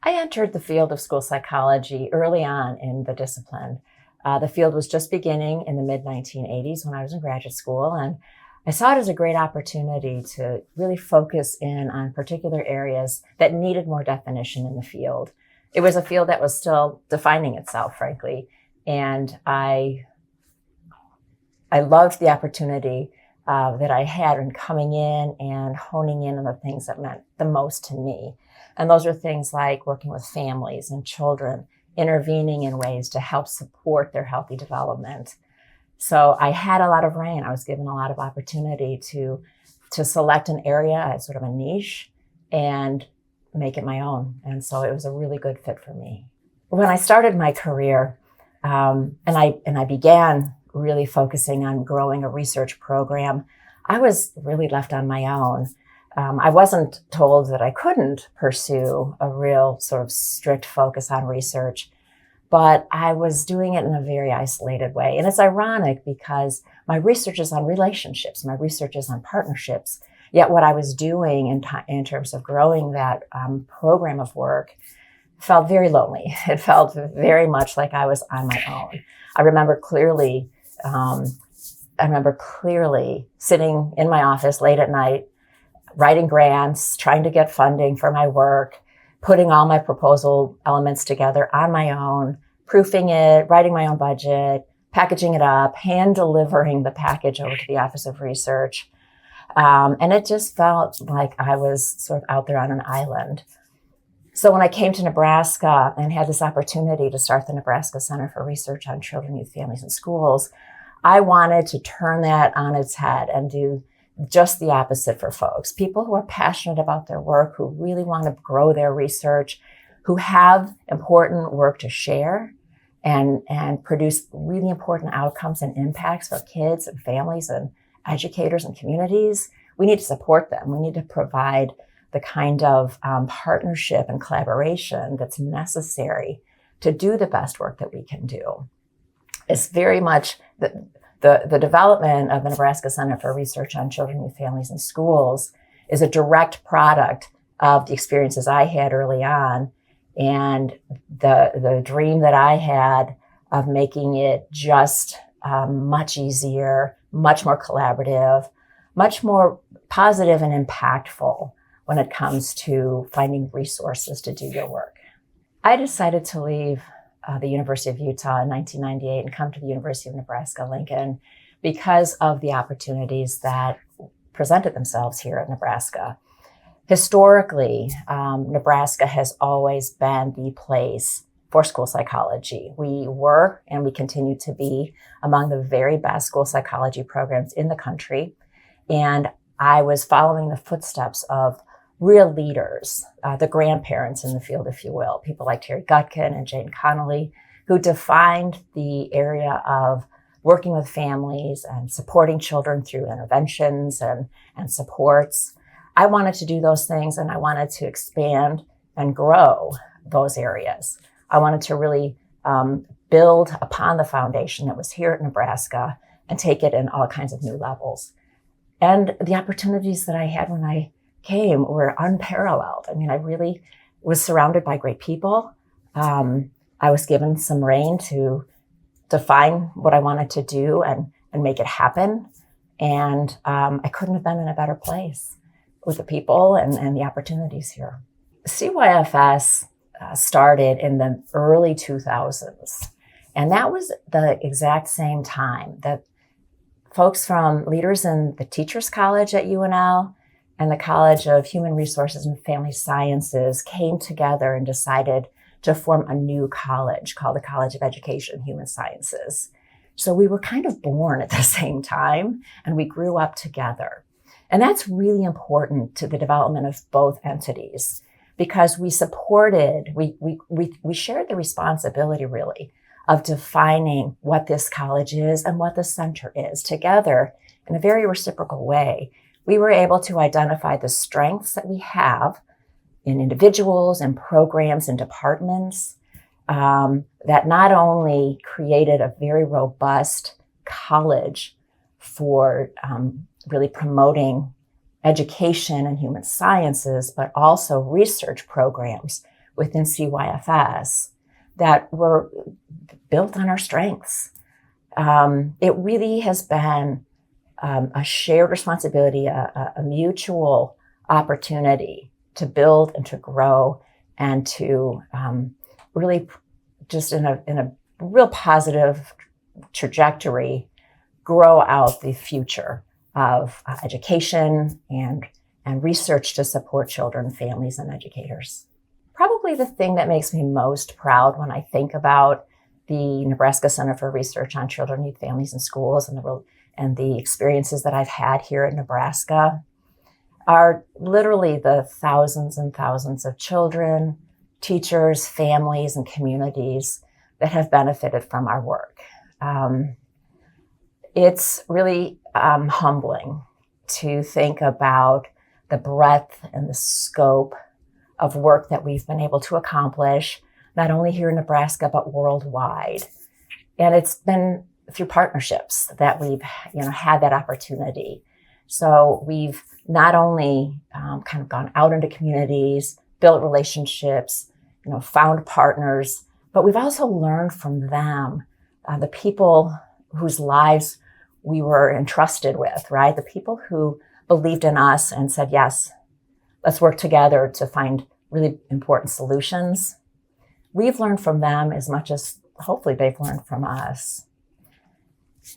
I entered the field of school psychology early on in the discipline. The field was just beginning in the mid-1980s when I was in graduate school, and I saw it as a great opportunity to really focus in on particular areas that needed more definition in the field. It was a field that was still defining itself, frankly, and I loved the opportunity that I had in coming in and honing in on the things that meant the most to me. And those are things like working with families and children, intervening in ways to help support their healthy development. So I had a lot of reign. I was given a lot of opportunity to select an area as sort of a niche and make it my own. And so it was a really good fit for me. When I started my career, and I began really focusing on growing a research program, I was really left on my own. I wasn't told that I couldn't pursue a real sort of strict focus on research, but I was doing it in a very isolated way. And it's ironic because my research is on relationships, my research is on partnerships, yet what I was doing in terms of growing that program of work felt very lonely. It felt very much like I was on my own. I remember clearly sitting in my office late at night, writing grants, trying to get funding for my work, putting all my proposal elements together on my own, proofing it, writing my own budget, packaging it up, hand delivering the package over to the Office of Research. And it just felt like I was sort of out there on an island. So when I came to Nebraska and had this opportunity to start the Nebraska Center for Research on Children, Youth, Families, and Schools, I wanted to turn that on its head and do just the opposite for folks. People who are passionate about their work, who really want to grow their research, who have important work to share and produce really important outcomes and impacts for kids and families and educators and communities. We need to support them. We need to provide the kind of partnership and collaboration that's necessary to do the best work that we can do. It's very much the development of the Nebraska Center for Research on Children, Youth, Families, and Schools is a direct product of the experiences I had early on and the dream that I had of making it just much easier, much more collaborative, much more positive and impactful when it comes to finding resources to do your work. I decided to leave the University of Utah in 1998 and come to the University of Nebraska-Lincoln because of the opportunities that presented themselves here at Nebraska. Historically, Nebraska has always been the place for school psychology. We were, and we continue to be, among the very best school psychology programs in the country. And I was following the footsteps of real leaders, the grandparents in the field, if you will, people like Terry Gutkin and Jane Connolly, who defined the area of working with families and supporting children through interventions and supports. I wanted to do those things, and I wanted to expand and grow those areas. I wanted to really build upon the foundation that was here at Nebraska and take it in all kinds of new levels. And the opportunities that I had when I came were unparalleled. I mean, I really was surrounded by great people. I was given some rein to define what I wanted to do and make it happen. And I couldn't have been in a better place with the people and the opportunities here. CYFS started in the early 2000s. And that was the exact same time that folks from leaders in the Teachers College at UNL and the College of Human Resources and Family Sciences came together and decided to form a new college called the College of Education and Human Sciences. So we were kind of born at the same time, and we grew up together. And that's really important to the development of both entities because we supported, we shared the responsibility really of defining what this college is and what the center is together in a very reciprocal way. We were able to identify the strengths that we have in individuals and programs and departments that not only created a very robust college for really promoting education and human sciences, but also research programs within CYFS that were built on our strengths. It really has been a shared responsibility, a mutual opportunity to build and to grow and to really just in a real positive trajectory, grow out the future of education and research to support children, families, and educators. Probably the thing that makes me most proud when I think about the Nebraska Center for Research on Children, Youth, Families, and Schools and the experiences that I've had here in Nebraska are literally the thousands and thousands of children, teachers, families, and communities that have benefited from our work. It's really humbling to think about the breadth and the scope of work that we've been able to accomplish, not only here in Nebraska, but worldwide. And it's been through partnerships that we've had that opportunity. So we've not only kind of gone out into communities, built relationships, found partners, but we've also learned from them, the people whose lives we were entrusted with, right? The people who believed in us and said, yes, let's work together to find really important solutions. We've learned from them as much as hopefully they've learned from us.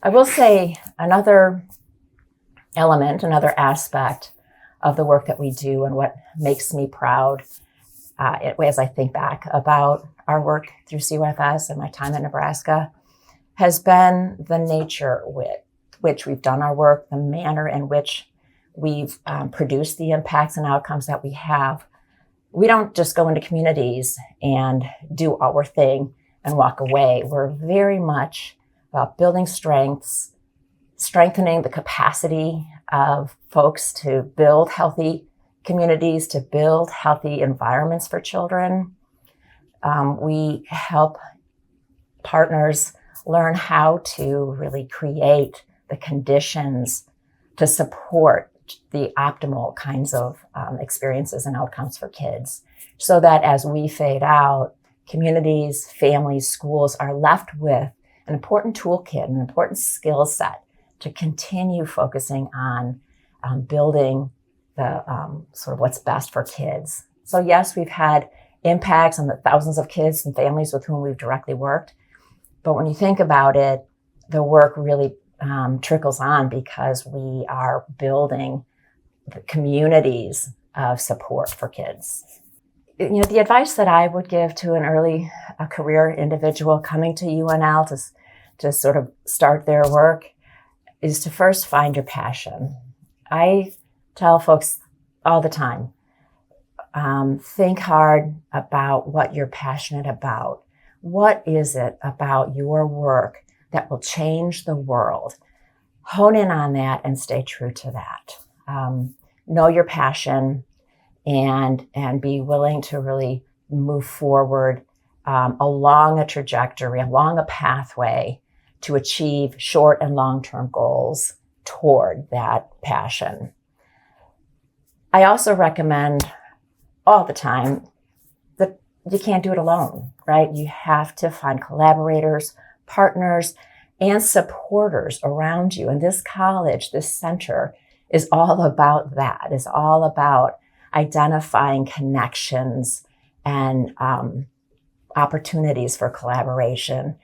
I will say another element, another aspect of the work that we do and what makes me proud as I think back about our work through CYFS and my time in Nebraska has been the nature with which we've done our work, the manner in which we've produced the impacts and outcomes that we have. We don't just go into communities and do our thing and walk away. We're very much about building strengths, strengthening the capacity of folks to build healthy communities, to build healthy environments for children. We help partners learn how to really create the conditions to support the optimal kinds of experiences and outcomes for kids, so that as we fade out, communities, families, schools are left with an important toolkit, an important skill set to continue focusing on building the sort of what's best for kids. So yes, we've had impacts on the thousands of kids and families with whom we've directly worked. But when you think about it, the work really trickles on because we are building the communities of support for kids. The advice that I would give to an early career individual coming to UNL to sort of start their work is to first find your passion. I tell folks all the time, think hard about what you're passionate about. What is it about your work that will change the world? Hone in on that and stay true to that. Know your passion and be willing to really move forward along a trajectory, along a pathway to achieve short and long-term goals toward that passion. I also recommend all the time that you can't do it alone, right? You have to find collaborators, partners, and supporters around you. And this college, this center, is all about that. It's all about identifying connections and opportunities for collaboration.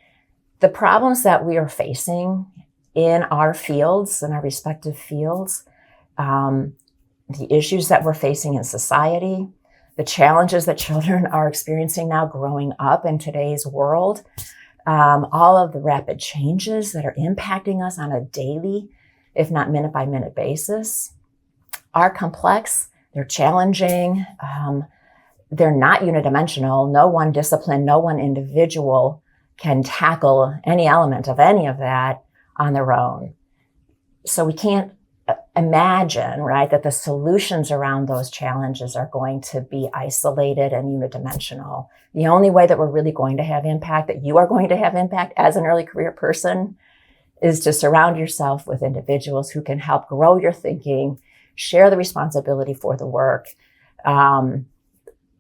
The problems that we are facing in our fields, in our respective fields, the issues that we're facing in society, the challenges that children are experiencing now growing up in today's world, all of the rapid changes that are impacting us on a daily, if not minute by minute basis, are complex. They're challenging. They're not unidimensional. No one discipline, no one individual can tackle any element of any of that on their own. So we can't imagine, right, that the solutions around those challenges are going to be isolated and unidimensional. The only way that we're really going to have impact, that you are going to have impact as an early career person, is to surround yourself with individuals who can help grow your thinking, share the responsibility for the work,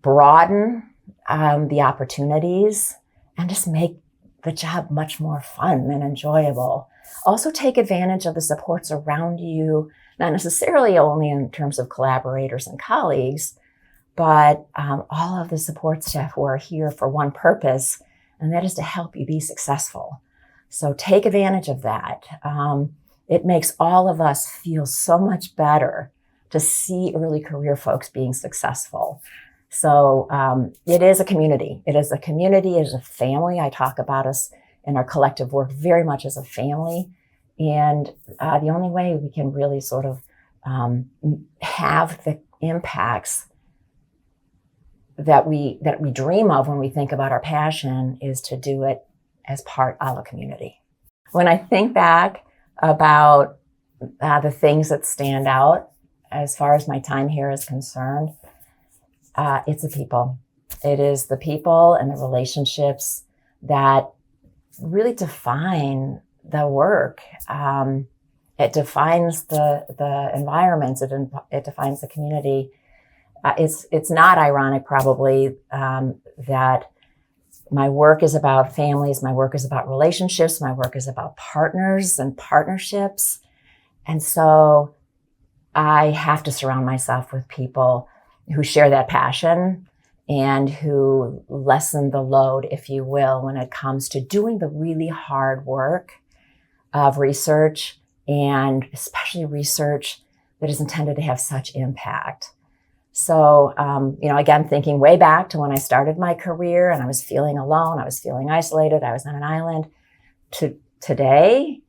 broaden the opportunities, and just make the job much more fun and enjoyable. Also take advantage of the supports around you, not necessarily only in terms of collaborators and colleagues, but all of the support staff who are here for one purpose, and that is to help you be successful. So take advantage of that. It makes all of us feel so much better to see early career folks being successful. So it is a community. It is a community, it is a family. I talk about us in our collective work very much as a family. And the only way we can really sort of have the impacts that we dream of when we think about our passion is to do it as part of a community. When I think back about the things that stand out as far as my time here is concerned, it's the people. It is the people and the relationships that really define the work. It defines the environments. It defines the community. It's not ironic, probably, that my work is about families. My work is about relationships. My work is about partners and partnerships. And so I have to surround myself with people who share that passion and who lessen the load, if you will, when it comes to doing the really hard work of research, and especially research that is intended to have such impact. So, again, thinking way back to when I started my career and I was feeling alone, I was feeling isolated, I was on an island, to today,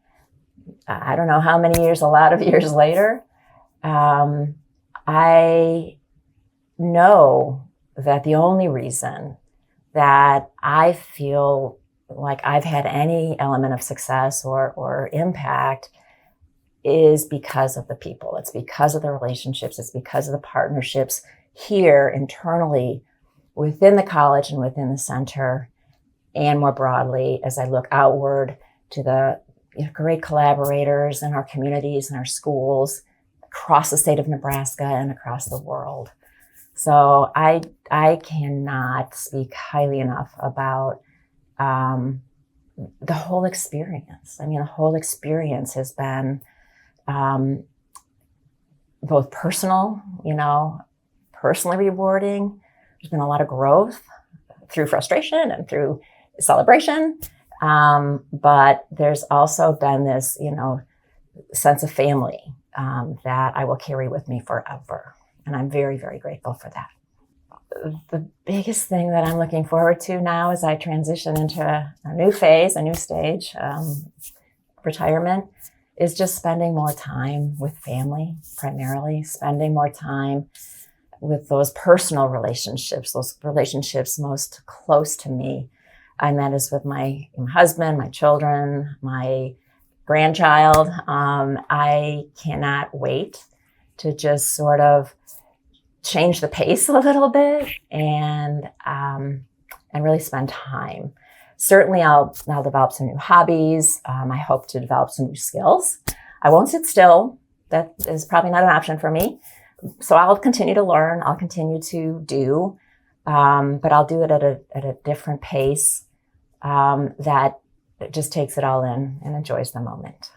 I don't know how many years, a lot of years later, I know that the only reason that I feel like I've had any element of success or impact is because of the people. It's because of the relationships. It's because of the partnerships here internally within the college and within the center, and more broadly as I look outward to the great collaborators in our communities and our schools across the state of Nebraska and across the world. So I cannot speak highly enough about the whole experience. I mean, the whole experience has been both personally rewarding. There's been a lot of growth through frustration and through celebration. But there's also been this, sense of family that I will carry with me forever. And I'm very, very grateful for that. The biggest thing that I'm looking forward to now as I transition into a new phase, a new stage, retirement, is just spending more time with family, primarily, spending more time with those personal relationships, those relationships most close to me. And that is with my husband, my children, my grandchild. I cannot wait to just sort of change the pace a little bit and really spend time. Certainly, I'll develop some new hobbies. I hope to develop some new skills. I won't sit still. That is probably not an option for me. So I'll continue to learn. I'll continue to do, but I'll do it at a different pace that just takes it all in and enjoys the moment.